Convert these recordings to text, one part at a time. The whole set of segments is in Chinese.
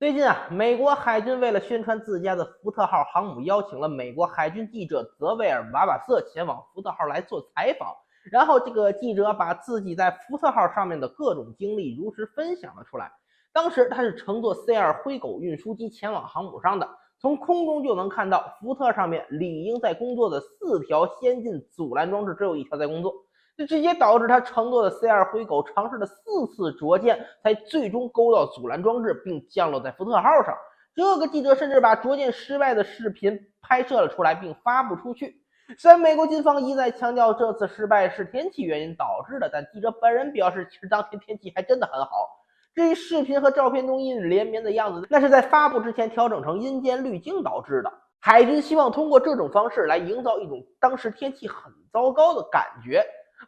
最近美国海军为了宣传自家的福特号航母，邀请了美国海军记者泽维尔·瓦瓦瑟前往福特号来做采访。然后这个记者把自己在福特号上面的各种经历如实分享了出来。当时他是乘坐 C2 灰狗运输机前往航母上的，从空中就能看到福特上面理应在工作的4条先进阻拦装置只有1条在工作。这直接导致他乘坐的 C2 灰狗尝试了4次着舰，才最终勾到阻拦装置，并降落在福特号上。这个记者甚至把着舰失败的视频拍摄了出来，并发布出去。虽然美国军方一再强调这次失败是天气原因导致的，但记者本人表示，其实当天天气还真的很好。至于视频和照片中阴雨连绵的样子，那是在发布之前调整成阴间滤镜导致的。海军希望通过这种方式来营造一种当时天气很糟糕的感觉。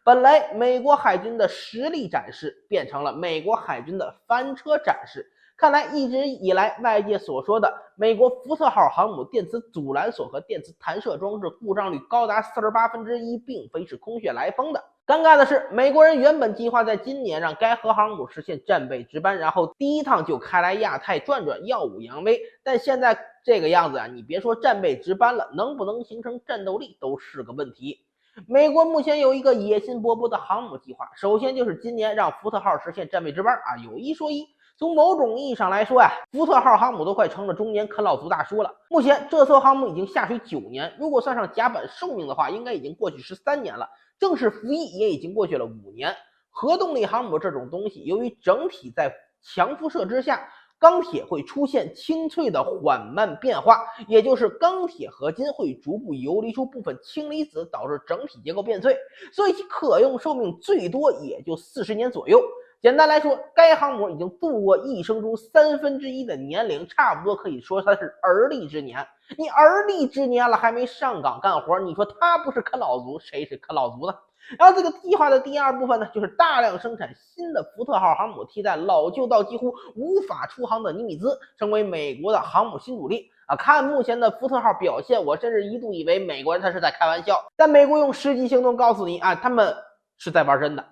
本来美国海军的实力展示变成了美国海军的翻车展示。看来一直以来外界所说的美国福特号航母电磁阻拦索和电磁弹射装置故障率高达1/48，并非是空穴来风的。尴尬的是，美国人原本计划在今年让该核航母实现战备值班，然后第一趟就开来亚太转转，耀武扬威。但现在这个样子你别说战备值班了，能不能形成战斗力都是个问题。美国目前有一个野心勃勃的航母计划，首先就是今年让福特号实现战备值班有一说一，从某种意义上来说福特号航母都快成了中年啃老族大叔了。目前这艘航母已经下水9年，如果算上甲板寿命的话，应该已经过去13年了，正式服役也已经过去了5年。核动力航母这种东西，由于整体在强辐射之下，钢铁会出现清脆的缓慢变化，也就是钢铁合金会逐步游离出部分氢离子，导致整体结构变脆，所以其可用寿命最多也就40年左右。简单来说，该航母已经度过一生中1/3的年龄，差不多可以说它是而立之年。你而立之年了还没上岗干活，你说他不是啃老族，谁是啃老族呢？然后这个计划的第2部分呢，就是大量生产新的福特号航母，替代老旧到几乎无法出航的尼米兹，成为美国的航母新主力看目前的福特号表现，我甚至一度以为美国人他是在开玩笑，但美国用实际行动告诉你他们是在玩真的。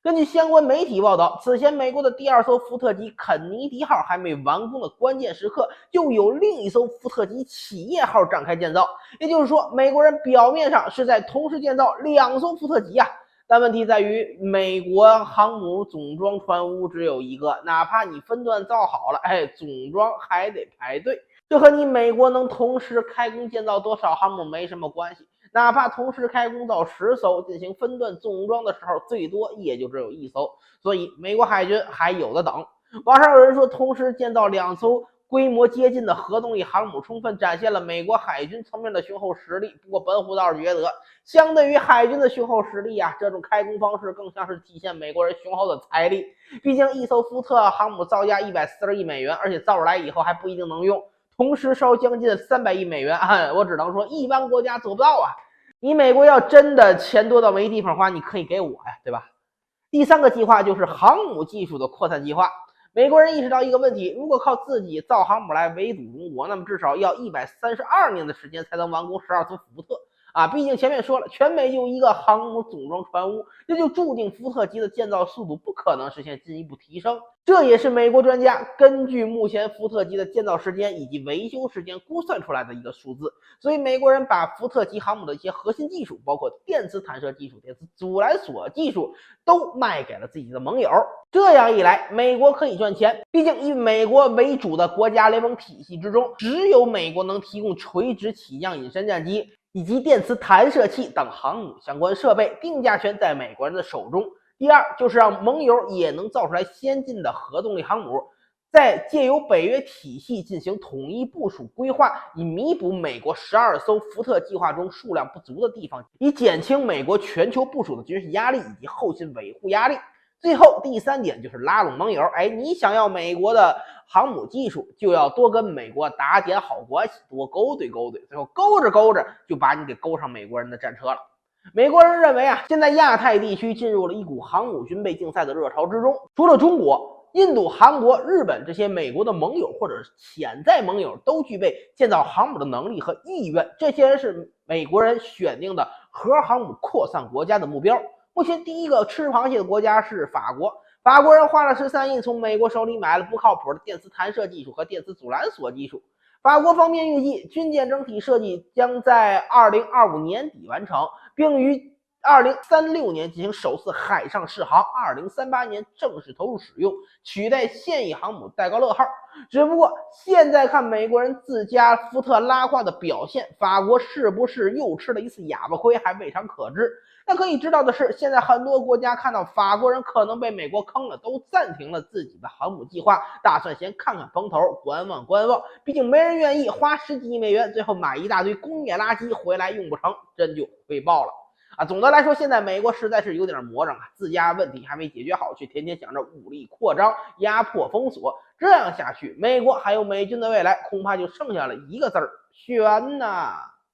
根据相关媒体报道，此前美国的第2艘福特级肯尼迪号还没完工的关键时刻，就有另一艘福特级企业号展开建造。也就是说，美国人表面上是在同时建造2艘福特级但问题在于，美国航母总装船坞只有1个，哪怕你分段造好了，总装还得排队。这和你美国能同时开工建造多少航母没什么关系。哪怕同时开工造10艘，进行分段总装的时候，最多也就只有1艘，所以美国海军还有的等。网上有人说，同时建造2艘规模接近的核动力航母，充分展现了美国海军层面的雄厚实力。不过本虎倒是觉得，相对于海军的雄厚实力这种开工方式更像是体现美国人雄厚的财力。毕竟一艘福特航母造价140亿美元，而且造出来以后还不一定能用，同时烧将近300亿美元我只能说一般国家做不到你美国要真的钱多到没地方花，你可以给我对吧？第3个计划就是航母技术的扩散计划。美国人意识到一个问题，如果靠自己造航母来围堵中国，那么至少要132年的时间才能完工12艘福特毕竟前面说了，全美就1个航母总装船坞，这就注定福特级的建造速度不可能实现进一步提升。这也是美国专家根据目前福特级的建造时间以及维修时间估算出来的一个数字。所以美国人把福特级航母的一些核心技术，包括电磁弹射技术、电磁阻拦索技术，都卖给了自己的盟友。这样一来，美国可以赚钱。毕竟以美国为主的国家联盟体系之中，只有美国能提供垂直起降隐身战机以及电磁弹射器等航母相关设备，定价权在美国人的手中。第2就是让盟友也能造出来先进的核动力航母，再借由北约体系进行统一部署规划，以弥补美国12艘福特计划中数量不足的地方，以减轻美国全球部署的军事压力以及后勤维护压力。最后第3点就是拉拢盟友，你想要美国的航母技术，就要多跟美国打点好关系，多勾兑勾兑，最后勾着勾着就把你给勾上美国人的战车了。美国人认为现在亚太地区进入了一股航母军备竞赛的热潮之中，除了中国、印度、韩国、日本这些美国的盟友或者潜在盟友都具备建造航母的能力和意愿，这些人是美国人选定的核航母扩散国家的目标。目前第1个吃螃蟹的国家是法国，法国人花了13亿从美国手里买了不靠谱的电磁弹射技术和电磁阻拦索技术。法国方面预计军舰整体设计将在2025年底完成，并于2036年进行首次海上试航，2038年正式投入使用，取代现役航母戴高乐号。只不过现在看美国人自家福特拉胯的表现，法国是不是又吃了一次哑巴亏还未尝可知。那可以知道的是，现在很多国家看到法国人可能被美国坑了，都暂停了自己的航母计划，打算先看看风头，观望观望。毕竟没人愿意花10几亿美元，最后买一大堆工业垃圾回来用不成，真就亏爆了。总的来说，现在美国实在是有点魔怔自家问题还没解决好，却天天想着武力扩张、压迫、封锁，这样下去，美国还有美军的未来，恐怕就剩下了一个字儿：悬呐。